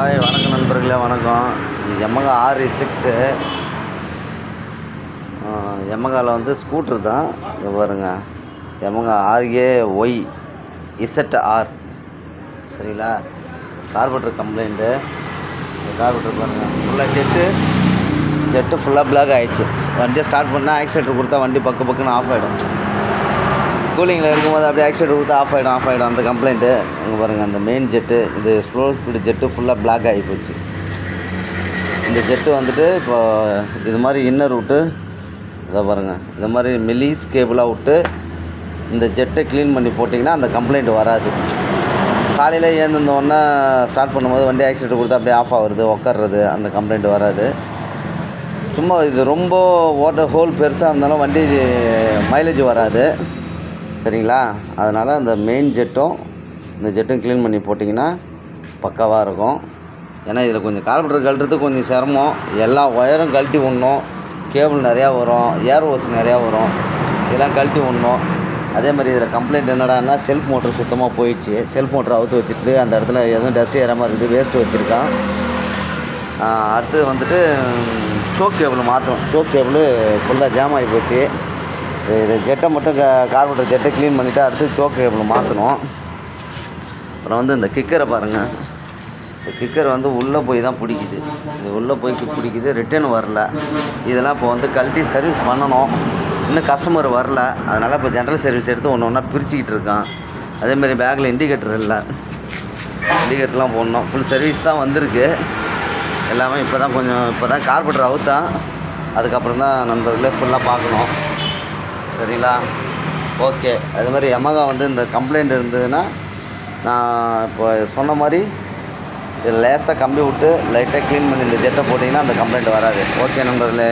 Hi வணக்கம் நண்பர்களே, வணக்கம். Yamaha R6 Yamahaவில் வந்து ஸ்கூட்ரு தான். இங்கே பாருங்கள், Yamaha RAY ZR. சரிங்களா? Carburettor complaint. இந்த கார்பரேட்டர் பாருங்கள், ஃபுல்லாக ஜெட்டு ஃபுல்லாக பிளாக் ஆகிடுச்சு. வண்டியை ஸ்டார்ட் பண்ணால் ஆக்சிலேட்டர் கொடுத்தா வண்டி பக்குன்னு ஆஃப் ஆகிடும். கூலிங்கில் இருக்கும்போது அப்படியே ஆக்சிலேட்டர் கொடுத்தா ஆஃப் ஆகிடும். அந்த கம்ப்ளைண்ட்டு இங்கே பாருங்கள். அந்த மெயின் ஜெட்டு, இது ஸ்லோ ஸ்பீடு ஜெட்டு ஃபுல்லாக பிளாக் ஆகி போச்சு. இந்த ஜெட்டு வந்துட்டு இப்போ இது மாதிரி இன்னர் விட்டு இதை பாருங்கள், இந்த மாதிரி மெலிஸ் கேபிளாக விட்டு இந்த ஜெட்டை க்ளீன் பண்ணி போட்டிங்கன்னா அந்த கம்ப்ளைண்ட் வராது. காலையில் ஏந்திருந்தோடனே ஸ்டார்ட் பண்ணும்போது வண்டி ஆக்சிலேட்டர் கொடுத்தா அப்படியே ஆஃப் ஆகுறது, உக்காடுறது, அந்த கம்ப்ளைண்ட் வராது. சும்மா இது ரொம்ப ஹோல் பெருசாக இருந்தாலும் வண்டி மைலேஜ் வராது. சரிங்களா? அதனால் அந்த மெயின் ஜெட்டும் இந்த ஜெட்டும் க்ளீன் பண்ணி போட்டிங்கன்னா பக்காவாக இருக்கும். ஏன்னா இதில் கொஞ்சம் கார்பரேட்டர் கழட்டுறதுக்கு கொஞ்சம் சிரமம். எல்லா ஒயரும் கழட்டி விடணும், கேபிள் நிறையா வரும், ஏர் ஹோஸ் நிறையா வரும், இதெல்லாம் கழட்டி விடணும். அதே மாதிரி இதில் கம்ப்ளைண்ட் என்னடான்னா, செல்ஃப் மோட்டர் சுத்தமாக போயிடுச்சு. செல்ஃப் மோட்டர் அவுத்து வச்சுட்டு அந்த இடத்துல எதுவும் டஸ்ட்டு ஏறாமல் இருக்குது, வேஸ்ட்டு வச்சுருக்கான். அடுத்து வந்துட்டு சோக் கேபிள் மாற்றணும். சோக் கேபிள் ஃபுல்லாக ஜாம் ஆகி போச்சு. இது ஜெட்டை மட்டும் கார்பரேட்டர் ஜெட்டை க்ளீன் பண்ணிவிட்டு அடுத்து சோக் கேபிள் மாற்றணும். அப்புறம் வந்து இந்த கிக்கரை பாருங்கள். இந்த கிக்கர் வந்து உள்ளே போய் தான் பிடிக்குது. இது உள்ளே போய் பிடிக்குது, ரிட்டர்ன் வரல. இதெல்லாம் இப்போ வந்து கழட்டி சர்வீஸ் பண்ணணும். இன்னும் கஸ்டமர் வரல. அதனால் இப்போ ஜென்ரல் சர்வீஸ் எடுத்து ஒன்று ஒன்றா பிரிச்சுக்கிட்டு இருக்கான். அதேமாதிரி பேக்கில் இண்டிகேட்டர் இல்லை, இண்டிகேட்டர்லாம் போடணும். ஃபுல் சர்வீஸ் தான் வந்திருக்கு எல்லாமே. இப்போ தான் கார்பரேட்டர் அவுத்தான். அதுக்கப்புறம் தான் நண்பர்களே ஃபுல்லாக பார்க்கணும். சரிங்களா? ஓகே. அது மாதிரி Yamaha வந்து இந்த கம்ப்ளைண்ட் இருந்ததுன்னா, நான் இப்போ சொன்ன மாதிரி இதில் லேசாக கம்பி விட்டு லைட்டாக க்ளீன் பண்ணி இந்த ஜெட்டை போட்டிங்கன்னா அந்த கம்ப்ளைண்ட் வராது. ஓகே நண்பர்களே.